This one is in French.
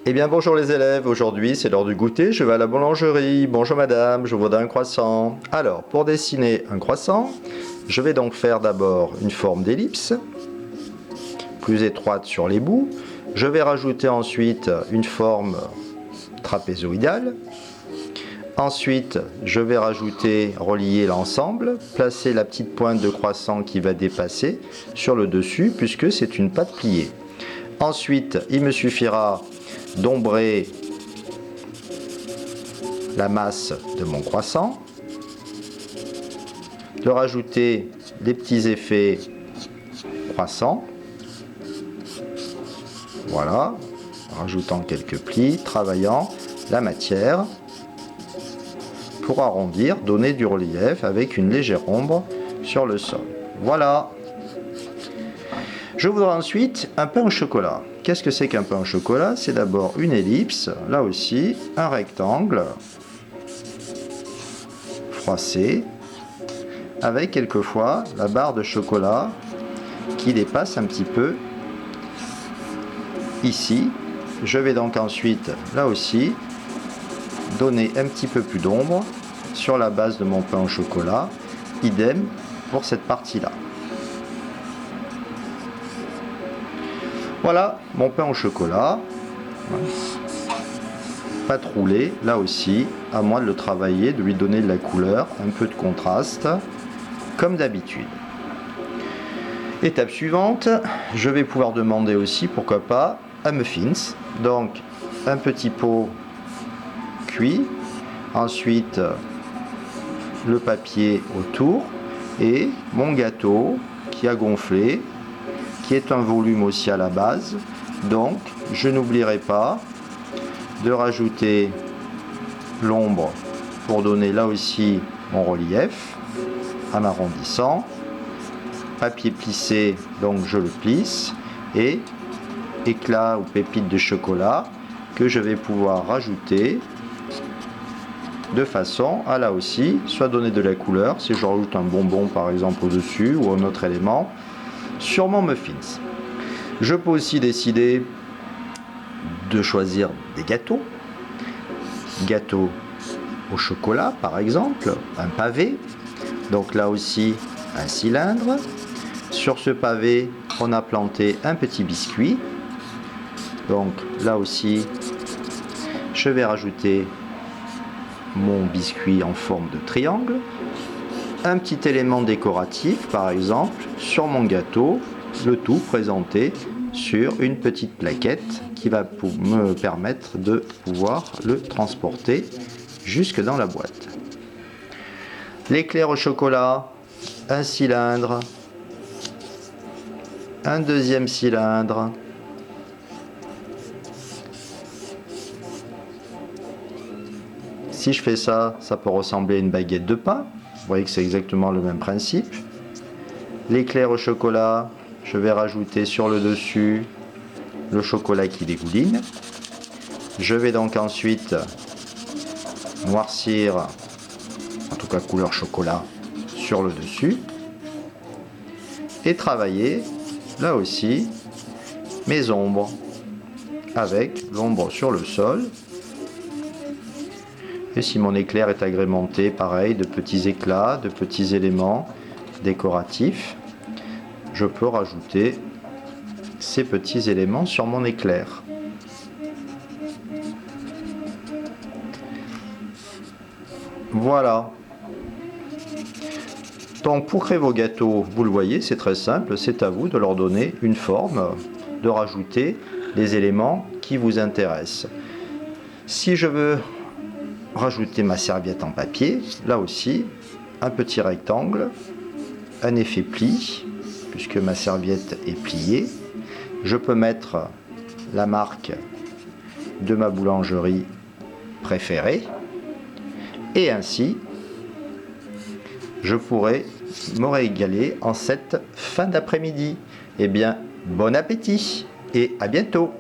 Eh bien bonjour les élèves, aujourd'hui c'est l'heure du goûter, je vais à la boulangerie. Bonjour madame, je voudrais un croissant. Alors pour dessiner un croissant, je vais donc faire d'abord une forme d'ellipse, plus étroite sur les bouts. Je vais rajouter ensuite une forme trapézoïdale. Ensuite, je vais relier l'ensemble, placer la petite pointe de croissant qui va dépasser sur le dessus puisque c'est une pâte pliée. Ensuite, il me suffira d'ombrer la masse de mon croissant, de rajouter des petits effets croissants, voilà, en rajoutant quelques plis, travaillant la matière pour arrondir, donner du relief avec une légère ombre sur le sol. Voilà. Je voudrais ensuite un pain au chocolat. Qu'est-ce que c'est qu'un pain au chocolat? C'est d'abord une ellipse, là aussi, un rectangle froissé, avec quelquefois la barre de chocolat qui dépasse un petit peu ici. Je vais donc ensuite, là aussi, donner un petit peu plus d'ombre sur la base de mon pain au chocolat. Idem pour cette partie-là. Voilà mon pain au chocolat, pâte roulée, là aussi, à moi de le travailler, de lui donner de la couleur, un peu de contraste, comme d'habitude. Étape suivante, je vais pouvoir demander aussi, pourquoi pas, un muffins. Donc, un petit pot cuit, ensuite le papier autour et mon gâteau qui a gonflé, qui est un volume aussi à la base. Donc je n'oublierai pas de rajouter l'ombre pour donner là aussi mon relief en arrondissant. Papier plissé, donc je le plisse, et éclat ou pépites de chocolat que je vais pouvoir rajouter de façon à là aussi soit donner de la couleur, si je rajoute un bonbon par exemple au dessus ou un autre élément sur mon muffins. Je peux aussi décider de choisir des gâteaux. Gâteau au chocolat par exemple, un pavé. Donc là aussi un cylindre. Sur ce pavé, on a planté un petit biscuit. Donc là aussi, je vais rajouter mon biscuit en forme de triangle. Un petit élément décoratif par exemple sur mon gâteau, le tout présenté sur une petite plaquette qui va me permettre de pouvoir le transporter jusque dans la boîte. L'éclair au chocolat, un cylindre, un deuxième cylindre, si je fais ça, ça peut ressembler à une baguette de pain. Vous voyez que c'est exactement le même principe. L'éclair au chocolat, je vais rajouter sur le dessus le chocolat qui dégouline. Je vais donc ensuite noircir, en tout cas couleur chocolat, sur le dessus. Et travailler, là aussi, mes ombres, avec l'ombre sur le sol. Et si mon éclair est agrémenté, pareil, de petits éclats, de petits éléments décoratifs, je peux rajouter ces petits éléments sur mon éclair. Voilà. Donc pour créer vos gâteaux, vous le voyez, c'est très simple, c'est à vous de leur donner une forme, de rajouter les éléments qui vous intéressent. Si je veux rajouter ma serviette en papier, là aussi, un petit rectangle, un effet pli, puisque ma serviette est pliée. Je peux mettre la marque de ma boulangerie préférée, et ainsi, je pourrai me régaler en cette fin d'après-midi. Eh bien, bon appétit et à bientôt!